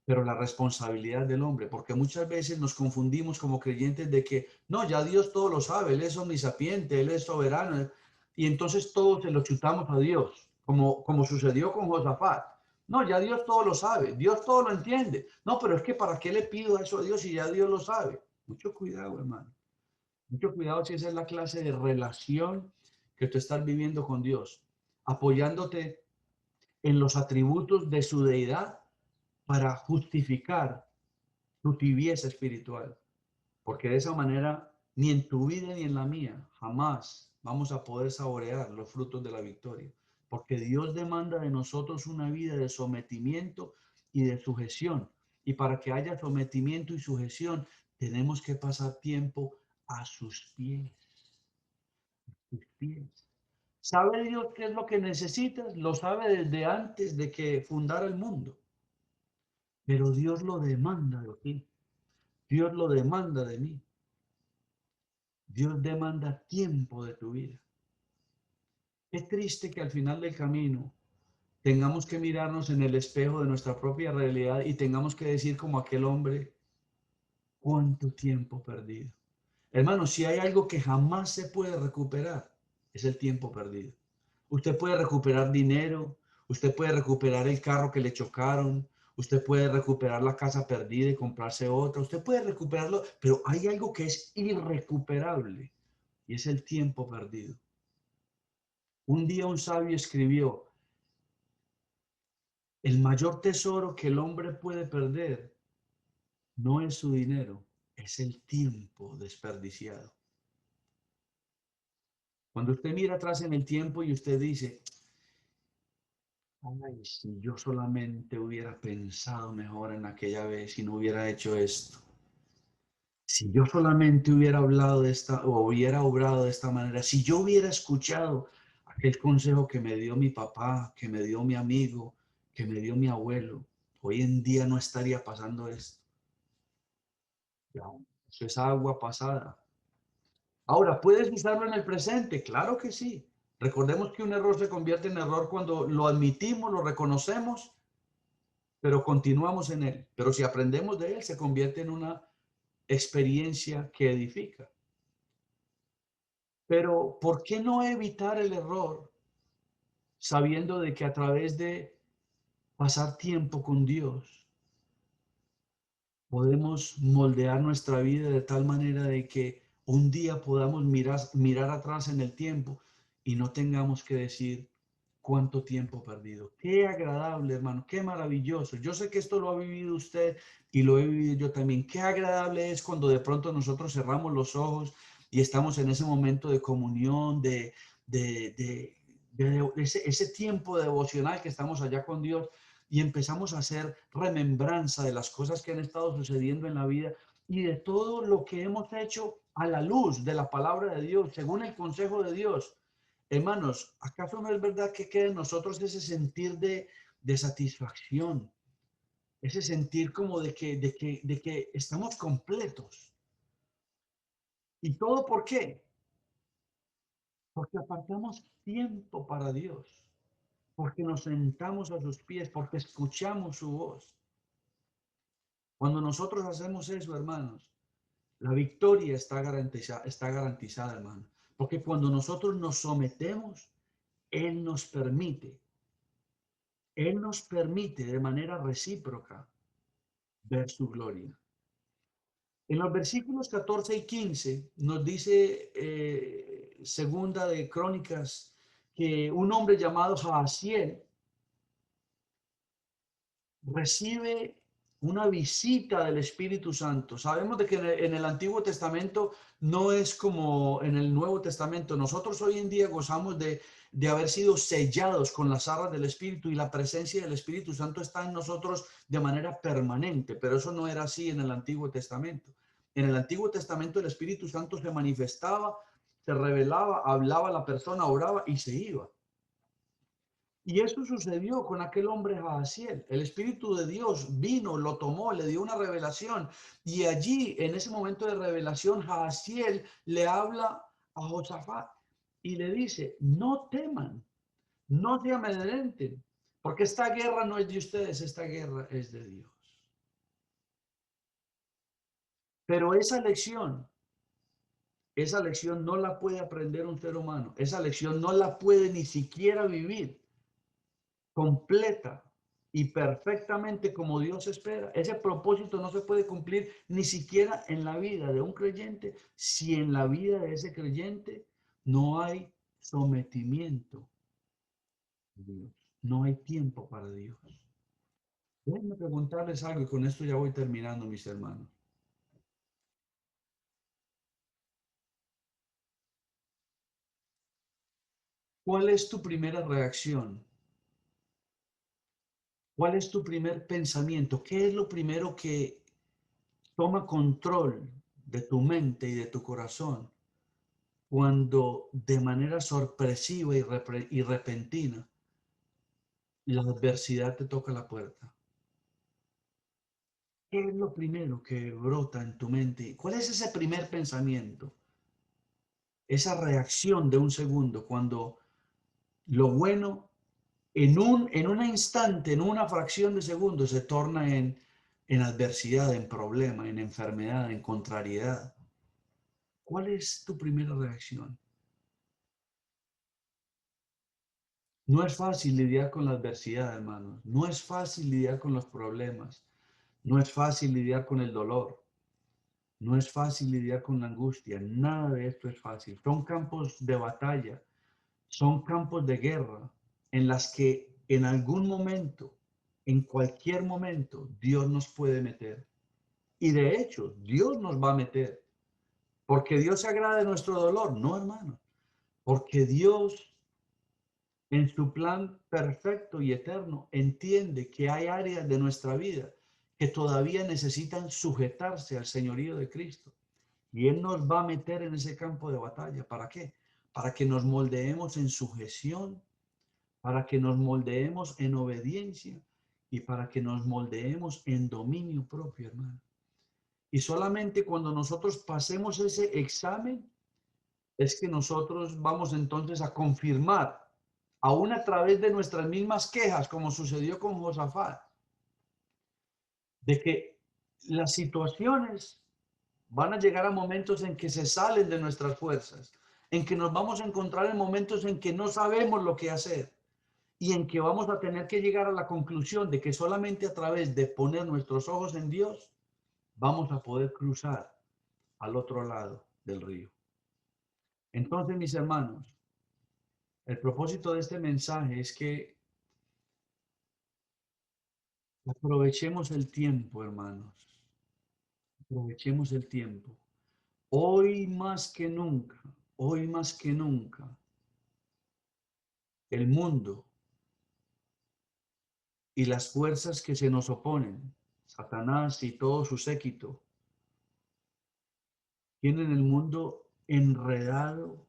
pero la responsabilidad del hombre, porque muchas veces nos confundimos como creyentes de que, no, ya Dios todo lo sabe, Él es omnisapiente, Él es soberano, y entonces todo se lo chutamos a Dios, como sucedió con Josafat. No, ya Dios todo lo sabe, Dios todo lo entiende. No, pero es que ¿para qué le pido eso a Dios si ya Dios lo sabe? Mucho cuidado, hermano. Mucho cuidado si esa es la clase de relación que tú estás viviendo con Dios, apoyándote en los atributos de su deidad para justificar tu tibieza espiritual, porque de esa manera ni en tu vida ni en la mía jamás vamos a poder saborear los frutos de la victoria, porque Dios demanda de nosotros una vida de sometimiento y de sujeción, y para que haya sometimiento y sujeción tenemos que pasar tiempo a sus pies, sus pies. ¿Sabe Dios qué es lo que necesitas? Lo sabe desde antes de que fundara el mundo, pero Dios lo demanda de ti. Dios lo demanda de mí. Dios demanda tiempo de tu vida. Es triste que al final del camino tengamos que mirarnos en el espejo de nuestra propia realidad y tengamos que decir como aquel hombre, cuánto tiempo perdido. Hermanos, si hay algo que jamás se puede recuperar, es el tiempo perdido. Usted puede recuperar dinero, usted puede recuperar el carro que le chocaron, usted puede recuperar la casa perdida y comprarse otra, usted puede recuperarlo, pero hay algo que es irrecuperable y es el tiempo perdido. Un día un sabio escribió, el mayor tesoro que el hombre puede perder no es su dinero, es el tiempo desperdiciado. Cuando usted mira atrás en el tiempo y usted dice, ay, si yo solamente hubiera pensado mejor en aquella vez y no hubiera hecho esto. Si yo solamente hubiera hablado de esta o hubiera obrado de esta manera, si yo hubiera escuchado aquel consejo que me dio mi papá, que me dio mi amigo, que me dio mi abuelo, hoy en día no estaría pasando esto. Ya, eso es agua pasada. Ahora, ¿puedes usarlo en el presente? Claro que sí. Recordemos que un error se convierte en error cuando lo admitimos, lo reconocemos, pero continuamos en él. Pero si aprendemos de él, se convierte en una experiencia que edifica. Pero ¿por qué no evitar el error sabiendo de que a través de pasar tiempo con Dios podemos moldear nuestra vida de tal manera de que un día podamos mirar atrás en el tiempo y no tengamos que decir cuánto tiempo perdido? Qué agradable, hermano, qué maravilloso. Yo sé que esto lo ha vivido usted y lo he vivido yo también. Qué agradable es cuando de pronto nosotros cerramos los ojos y estamos en ese momento de comunión, de, de, ese tiempo devocional que estamos allá con Dios y empezamos a hacer remembranza de las cosas que han estado sucediendo en la vida y de todo lo que hemos hecho a la luz de la palabra de Dios, según el consejo de Dios. Hermanos, ¿acaso no es verdad que queda en nosotros ese sentir de satisfacción? Ese sentir como de que estamos completos. ¿Y todo por qué? Porque apartamos tiempo para Dios, porque nos sentamos a sus pies, porque escuchamos su voz. Cuando nosotros hacemos eso, hermanos, la victoria está garantizada, hermano. Porque cuando nosotros nos sometemos, Él nos permite de manera recíproca ver su gloria. En los versículos 14 y 15 nos dice segunda de Crónicas que un hombre llamado Jaasiel recibe una visita del Espíritu Santo. Sabemos de que en el Antiguo Testamento no es como en el Nuevo Testamento. Nosotros hoy en día gozamos de haber sido sellados con las arras del Espíritu y la presencia del Espíritu Santo está en nosotros de manera permanente, pero eso no era así en el Antiguo Testamento. En el Antiguo Testamento el Espíritu Santo se manifestaba, se revelaba, hablaba a la persona, oraba y se iba. Y eso sucedió con aquel hombre Jaasiel. El Espíritu de Dios vino, lo tomó, le dio una revelación. Y allí, en ese momento de revelación, Jaasiel le habla a Josafat y le dice, no teman, no se amedrenten, porque esta guerra no es de ustedes, esta guerra es de Dios. Pero esa lección no la puede aprender un ser humano. Esa lección no la puede ni siquiera vivir completa y perfectamente como Dios espera. Ese propósito no se puede cumplir ni siquiera en la vida de un creyente si en la vida de ese creyente no hay sometimiento a Dios, no hay tiempo para Dios. Déjenme preguntarles algo y con esto ya voy terminando, mis hermanos. ¿Cuál es tu primera reacción? ¿Cuál es tu primer pensamiento? ¿Qué es lo primero que toma control de tu mente y de tu corazón cuando de manera sorpresiva y repentina la adversidad te toca la puerta? ¿Qué es lo primero que brota en tu mente? ¿Cuál es ese primer pensamiento? Esa reacción de un segundo cuando lo bueno en un instante, en una fracción de segundo se torna en adversidad, en problema, en enfermedad, en contrariedad. ¿Cuál es tu primera reacción? No es fácil lidiar con la adversidad, hermanos. No es fácil lidiar con los problemas. No es fácil lidiar con el dolor. No es fácil lidiar con la angustia. Nada de esto es fácil. Son campos de batalla. Son campos de guerra en las que en algún momento, en cualquier momento, Dios nos puede meter. Y de hecho, Dios nos va a meter. Porque Dios se agrada de nuestro dolor. No, hermano. Porque Dios, en su plan perfecto y eterno, entiende que hay áreas de nuestra vida que todavía necesitan sujetarse al señorío de Cristo. Y Él nos va a meter en ese campo de batalla. ¿Para qué? Para que nos moldeemos en sujeción, para que nos moldeemos en obediencia y para que nos moldeemos en dominio propio, hermano. Y solamente cuando nosotros pasemos ese examen es que nosotros vamos entonces a confirmar, aún a través de nuestras mismas quejas, como sucedió con Josafat, de que las situaciones van a llegar a momentos en que se salen de nuestras fuerzas, en que nos vamos a encontrar en momentos en que no sabemos lo que hacer y en que vamos a tener que llegar a la conclusión de que solamente a través de poner nuestros ojos en Dios vamos a poder cruzar al otro lado del río. Entonces, mis hermanos, el propósito de este mensaje es que aprovechemos el tiempo, hermanos. Aprovechemos el tiempo. Hoy más que nunca, hoy más que nunca, el mundo y las fuerzas que se nos oponen, Satanás y todo su séquito, tienen el mundo enredado,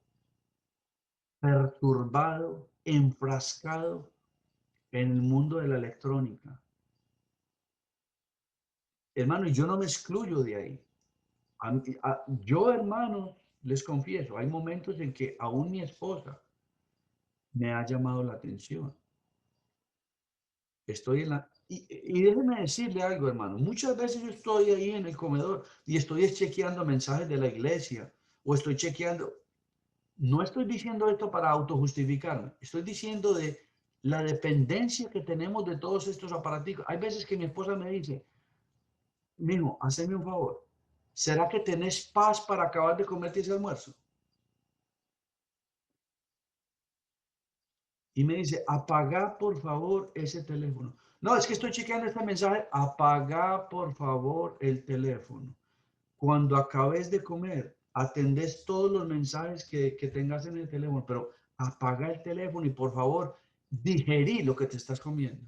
perturbado, enfrascado en el mundo de la electrónica. Hermano, y yo no me excluyo de ahí. Yo, hermano, les confieso, hay momentos en que aún mi esposa me ha llamado la atención. Estoy en la... Y déjeme decirle algo, hermano. Muchas veces yo estoy ahí en el comedor y estoy chequeando mensajes de la iglesia o estoy chequeando. No estoy diciendo esto para autojustificarme. Estoy diciendo de la dependencia que tenemos de todos estos aparatos. Hay veces que mi esposa me dice, mijo, haceme un favor. ¿Será que tenés paz para acabar de comerte ese almuerzo? Y me dice, apaga por favor ese teléfono. No, es que estoy chequeando este mensaje. Apaga por favor el teléfono. Cuando acabes de comer, atendés todos los mensajes que tengas en el teléfono, pero apaga el teléfono y por favor, digerí lo que te estás comiendo.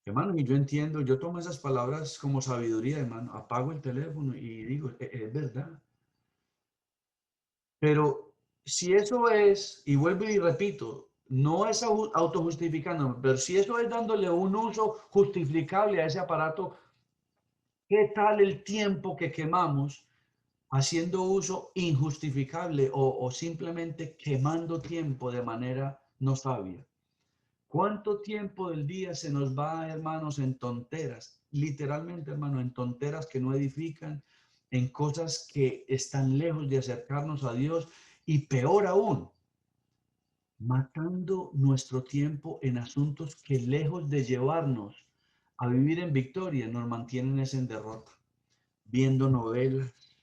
Hermano, y yo entiendo, yo tomo esas palabras como sabiduría, hermano. Apago el teléfono y digo, es verdad. Pero si eso es, y vuelvo y repito, no es autojustificándome, pero si eso es dándole un uso justificable a ese aparato, ¿qué tal el tiempo que quemamos haciendo uso injustificable o simplemente quemando tiempo de manera no sabia? ¿Cuánto tiempo del día se nos va, hermanos, en tonteras? Literalmente, hermano, en tonteras que no edifican, en cosas que están lejos de acercarnos a Dios y peor aún, matando nuestro tiempo en asuntos que lejos de llevarnos a vivir en victoria, nos mantienen en derrota, viendo novelas,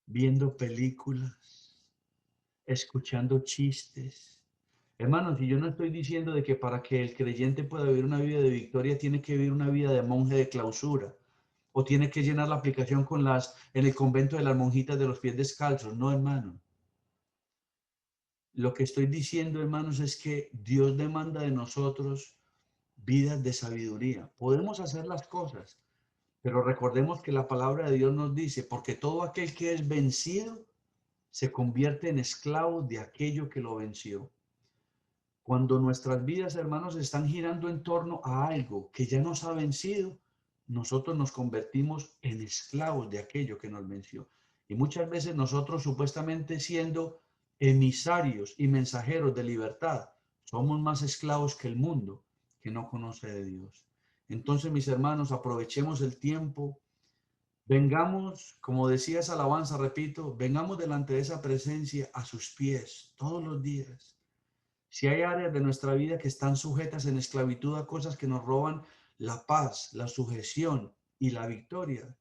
viendo películas, escuchando chistes. Hermanos, y yo no estoy diciendo de que para que el creyente pueda vivir una vida de victoria tiene que vivir una vida de monje de clausura o tiene que llenar la aplicación en el convento de las monjitas de los pies descalzos. No, hermano. Lo que estoy diciendo, hermanos, es que Dios demanda de nosotros vidas de sabiduría. Podemos hacer las cosas, pero recordemos que la palabra de Dios nos dice, porque todo aquel que es vencido se convierte en esclavo de aquello que lo venció. Cuando nuestras vidas, hermanos, están girando en torno a algo que ya nos ha vencido, nosotros nos convertimos en esclavos de aquello que nos venció. Y muchas veces nosotros supuestamente siendo emisarios y mensajeros de libertad, somos más esclavos que el mundo que no conoce de Dios. Entonces, mis hermanos, aprovechemos el tiempo, Vengamos, como decía esa alabanza, repito, vengamos delante de esa presencia a sus pies todos los días. Si hay áreas de nuestra vida que están sujetas en esclavitud a cosas que nos roban la paz, la sujeción y la victoria,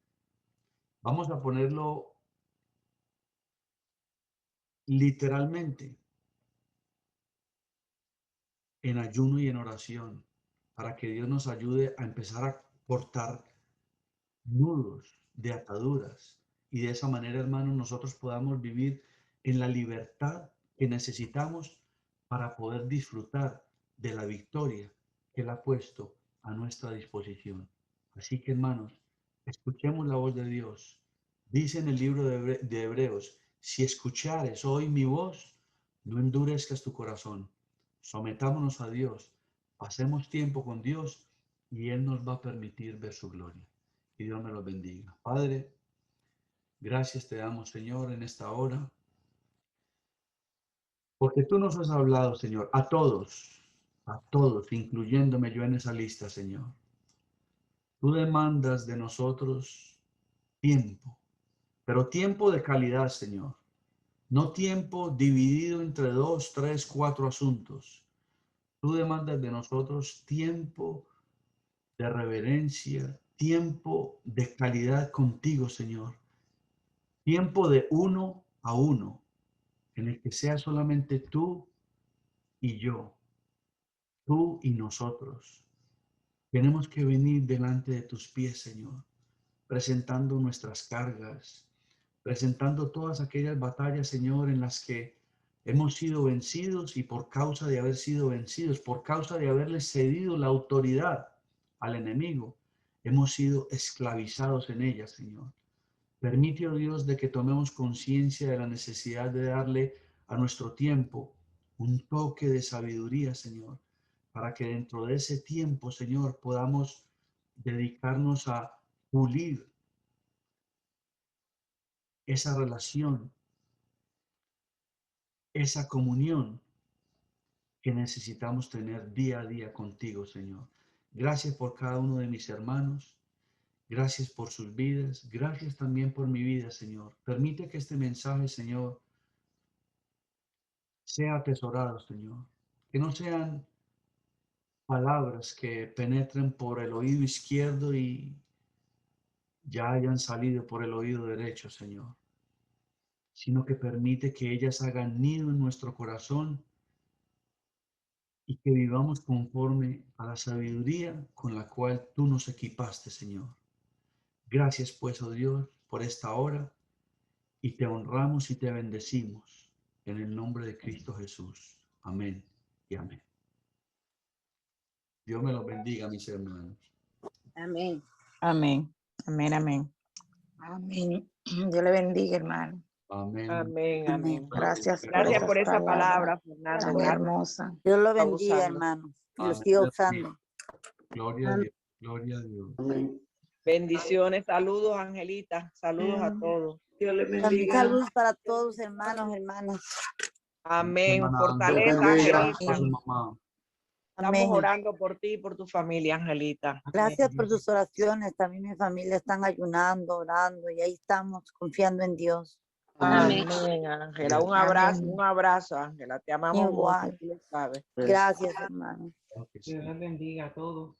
vamos a ponerlo literalmente en ayuno y en oración para que Dios nos ayude a empezar a cortar nudos de ataduras y de esa manera, hermanos, nosotros podamos vivir en la libertad que necesitamos para poder disfrutar de la victoria que Él ha puesto a nuestra disposición. Así que, hermanos, escuchemos la voz de Dios. Dice en el libro de Hebreos, si escuchares hoy mi voz, no endurezcas tu corazón. Sometámonos a Dios, pasemos tiempo con Dios y Él nos va a permitir ver su gloria. Y Dios me los bendiga. Padre, gracias te damos, Señor, en esta hora, porque tú nos has hablado, Señor, a todos, incluyéndome yo en esa lista, Señor. Tú demandas de nosotros tiempo, pero tiempo de calidad, Señor. No tiempo dividido entre 2, 3, 4 asuntos. Tú demandas de nosotros tiempo de reverencia, tiempo de calidad contigo, Señor. Tiempo de uno a uno, en el que sea solamente tú y yo, tú y nosotros. Tenemos que venir delante de tus pies, Señor, presentando nuestras cargas, presentando todas aquellas batallas, Señor, en las que hemos sido vencidos y por causa de haber sido vencidos, por causa de haberle cedido la autoridad al enemigo, hemos sido esclavizados en ellas, Señor. Permite, oh Dios, de que tomemos conciencia de la necesidad de darle a nuestro tiempo un toque de sabiduría, Señor, para que dentro de ese tiempo, Señor, podamos dedicarnos a pulir esa relación, esa comunión que necesitamos tener día a día contigo, Señor. Gracias por cada uno de mis hermanos. Gracias por sus vidas. Gracias también por mi vida, Señor. Permite que este mensaje, Señor, sea atesorado, Señor. Que no sean palabras que penetren por el oído izquierdo y ya hayan salido por el oído derecho, Señor. Sino que permite que ellas hagan nido en nuestro corazón y que vivamos conforme a la sabiduría con la cual tú nos equipaste, Señor. Gracias, pues, oh Dios, por esta hora y te honramos y te bendecimos en el nombre de Cristo Jesús. Amén y amén. Dios me los bendiga, mis hermanos. Amén. Amén. Amén, amén. Amén. Dios le bendiga, hermano. Amén. Amén, amén. Gracias Gracias por esa palabra, tan Fernando. hermosa. Dios lo bendiga, usando. hermano. Y lo Amén. siga usando. Gloria a Dios. Gloria a Dios. Bendiciones, saludos, Angelita. Saludos a todos. Dios le También saludos para todos, hermanos, hermanas. Amén. Hermana Fortaleza, Ángela, Angelita. a su mamá. Estamos Amén. orando por ti y por tu familia, Angelita. Gracias por sus oraciones. También mi familia están ayunando, orando y ahí estamos confiando en Dios. Amén, Ángela. Un abrazo, Ángela. Te amamos Igual. mucho, tú lo sabes. Gracias, hermano. Claro que sí. Dios les bendiga a todos.